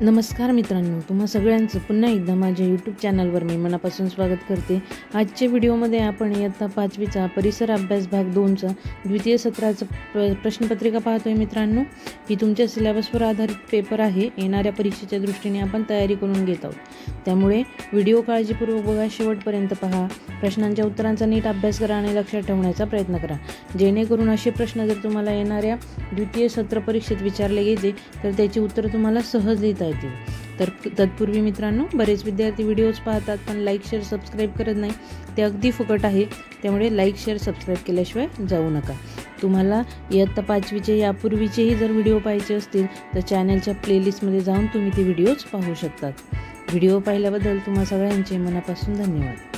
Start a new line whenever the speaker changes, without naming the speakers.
नमस्कार मित्रांनो, तुम्हा सगळ्यांचं पुन्हा एकदा माझ्या यूट्यूब चॅनलवर मी मनापासून स्वागत करते। आजच्या व्हिडिओमध्ये आपण इयत्ता 5वीचा परिसर अभ्यास भाग 2चा द्वितीय सत्राचं प्रश्नपत्रिका पाहतोय। मित्रांनो, ही तुमच्या सिलेबसवर आधारित पेपर आहे। येणाऱ्या परीक्षेच्या दृष्टीने आपण तयारी करून घेत आहोत, त्यामुळे व्हिडिओ काळजीपूर्वक बघा, शेवटपर्यंत पहा। प्रश्नांच्या उत्तरांचा नीट अभ्यास करा आणि लक्षात ठेवण्याचा प्रयत्न करा, जेणेकरून असे प्रश्न जर तुम्हाला येणाऱ्या द्वितीय सत्र परीक्षेत विचारले गेले तर त्याची उत्तरे तुम्हाला सहज लिहिता येतील। तर तत्पूर्वी मित्रांनो, बरेच विद्यार्थी व्हिडिओज पाहतात पण लाईक शेअर सबस्क्राईब करत नाही, ते अगदी फुकट आहे, त्यामुळे लाईक शेअर सबस्क्राईब केल्याशिवाय जाऊ नका। तुम्हाला इयत्ता 5वीचे यापूर्वीचेही जर व्हिडिओ पाहायचे असतील तर चॅनलच्या प्लेलिस्टमध्ये जाऊन तुम्ही ते व्हिडिओज पाहू शकतात। व्हिडिओ पाहिल्याबद्दल तुम्हा सगळ्यांचे मनापासून धन्यवाद।